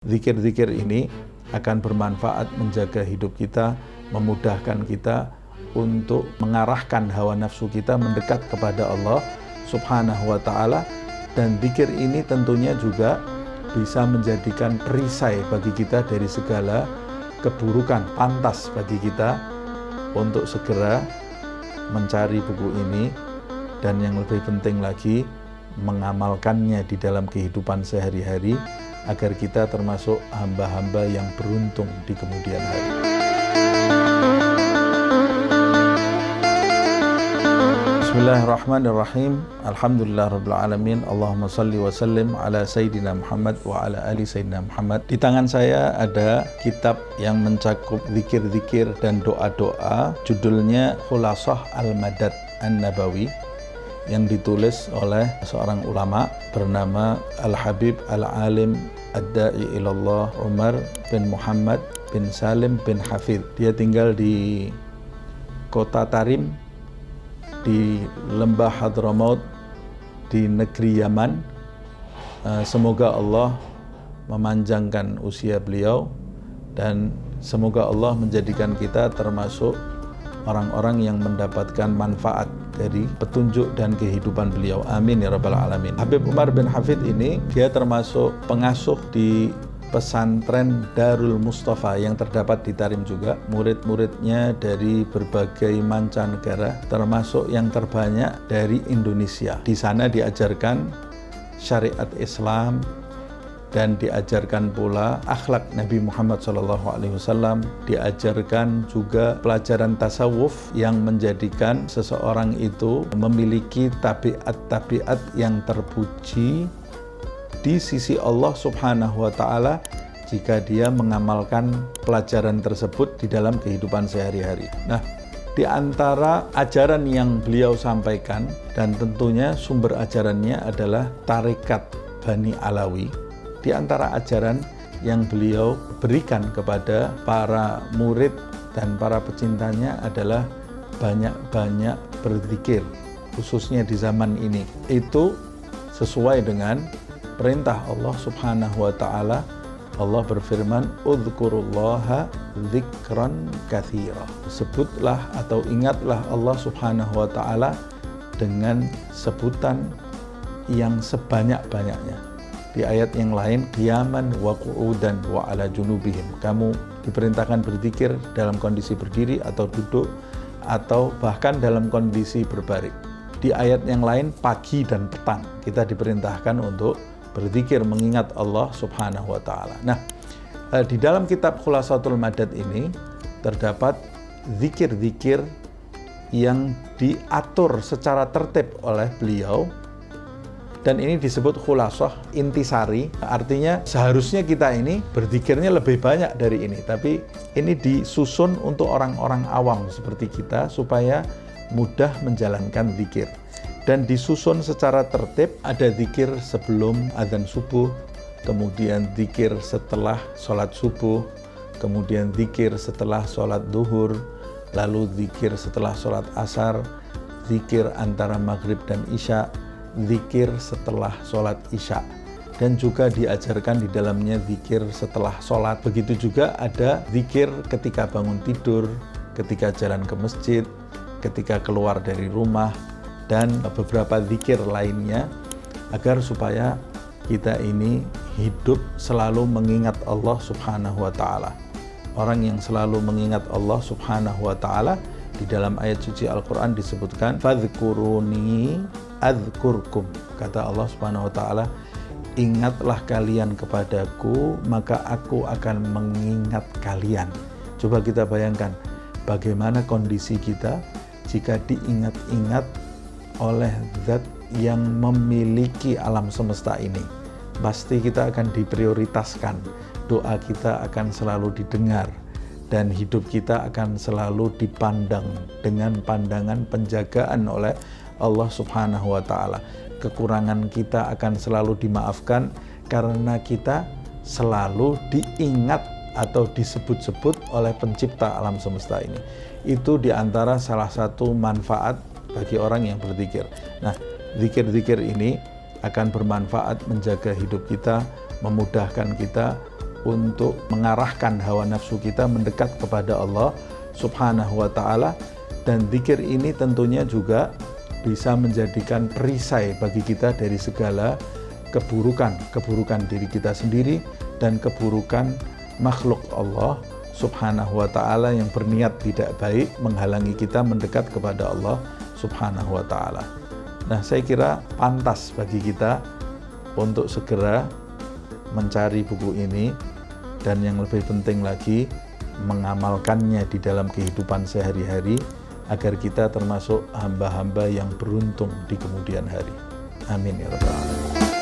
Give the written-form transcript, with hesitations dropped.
Zikir-zikir ini akan bermanfaat menjaga hidup kita, memudahkan kita untuk mengarahkan hawa nafsu kita mendekat kepada Allah Subhanahu wa Ta'ala. Dan zikir ini tentunya juga bisa menjadikan perisai bagi kita dari segala keburukan. Pantas bagi kita untuk segera mencari buku ini, dan yang lebih penting lagi mengamalkannya di dalam kehidupan sehari-hari, agar kita termasuk hamba-hamba yang beruntung di kemudian hari. Bismillahirrahmanirrahim. Alhamdulillahirabbil alamin. Allahumma shalli wa sallim ala sayyidina Muhammad wa ala ali sayyidina Muhammad. Di tangan saya ada kitab yang mencakup zikir-zikir dan doa-doa. Judulnya Khulasah Al-Madad An-Nabawi, yang ditulis oleh seorang ulama bernama Al-Habib Al-Alim Ad-Da'i Ilallah Umar bin Muhammad bin Salim bin Hafidh. Dia tinggal di kota Tarim, di lembah Hadramaut, di negeri Yaman. Semoga Allah memanjangkan usia beliau, dan semoga Allah menjadikan kita termasuk orang-orang yang mendapatkan manfaat dari petunjuk dan kehidupan beliau. Amin ya rabbal alamin. Habib Umar bin Hafidh ini, dia termasuk pengasuh di pesantren Darul Mustafa yang terdapat di Tarim juga. Murid-muridnya dari berbagai mancanegara, termasuk yang terbanyak dari Indonesia. Di sana diajarkan syariat Islam dan diajarkan pula akhlak Nabi Muhammad SAW. Diajarkan juga pelajaran tasawuf yang menjadikan seseorang itu memiliki tabiat-tabiat yang terpuji di sisi Allah Subhanahu wa Ta'ala jika dia mengamalkan pelajaran tersebut di dalam kehidupan sehari-hari. Nah, di antara ajaran yang beliau sampaikan, dan tentunya sumber ajarannya adalah tarekat Bani Alawi. Di antara ajaran yang beliau berikan kepada para murid dan para pecintanya adalah banyak-banyak berzikir, khususnya di zaman ini. Itu sesuai dengan perintah Allah Subhanahu wa Ta'ala. Allah berfirman, "Udzkurullaha dzikran katsira." Sebutlah atau ingatlah Allah Subhanahu wa Ta'ala dengan sebutan yang sebanyak-banyaknya. Di ayat yang lain, qiyaman wa qu'udan wa ala junubihim. Kamu diperintahkan berzikir dalam kondisi berdiri atau duduk, atau bahkan dalam kondisi berbaring. Di ayat yang lain, pagi dan petang kita diperintahkan untuk berzikir mengingat Allah Subhanahu wa Ta'ala. Nah, di dalam kitab Khulasatul Madad ini terdapat zikir-zikir yang diatur secara tertib oleh beliau. Dan ini disebut khulasah, intisari. Artinya seharusnya kita ini berzikirnya lebih banyak dari ini, tapi ini disusun untuk orang-orang awam seperti kita supaya mudah menjalankan zikir. Dan disusun secara tertib, ada zikir sebelum azan subuh, kemudian zikir setelah sholat subuh, kemudian zikir setelah sholat duhur, lalu zikir setelah sholat asar, zikir antara maghrib dan isya, zikir setelah sholat isya, dan juga diajarkan di dalamnya zikir setelah sholat. Begitu juga ada zikir ketika bangun tidur, ketika jalan ke masjid, ketika keluar dari rumah, dan beberapa zikir lainnya, agar supaya kita ini hidup selalu mengingat Allah Subhanahu wa Ta'ala. Orang yang selalu mengingat Allah Subhanahu wa Ta'ala, di dalam ayat suci Al-Quran disebutkan, "Fadhkuruni adzkurkum." Kata Allah Subhanahu wa Ta'ala, ingatlah kalian kepadaku, maka aku akan mengingat kalian. Coba kita bayangkan bagaimana kondisi kita jika diingat-ingat oleh zat yang memiliki alam semesta ini. Pasti kita akan diprioritaskan, doa kita akan selalu didengar, dan hidup kita akan selalu dipandang dengan pandangan penjagaan oleh Allah Subhanahu wa Ta'ala. Kekurangan kita akan selalu dimaafkan karena kita selalu diingat atau disebut-sebut oleh pencipta alam semesta ini. Itu diantara salah satu manfaat bagi orang yang berzikir. Nah, zikir-zikir ini akan bermanfaat menjaga hidup kita, memudahkan kita untuk mengarahkan hawa nafsu kita mendekat kepada Allah Subhanahu wa ta'ala. Dan zikir ini tentunya juga bisa menjadikan perisai bagi kita dari segala keburukan diri kita sendiri dan keburukan makhluk Allah Subhanahu wa ta'ala yang berniat tidak baik menghalangi kita mendekat kepada Allah Subhanahu wa ta'ala. Nah, saya kira pantas bagi kita untuk segera mencari buku ini, dan yang lebih penting lagi mengamalkannya di dalam kehidupan sehari-hari agar kita termasuk hamba-hamba yang beruntung di kemudian hari. Amin ya rabbal alamin.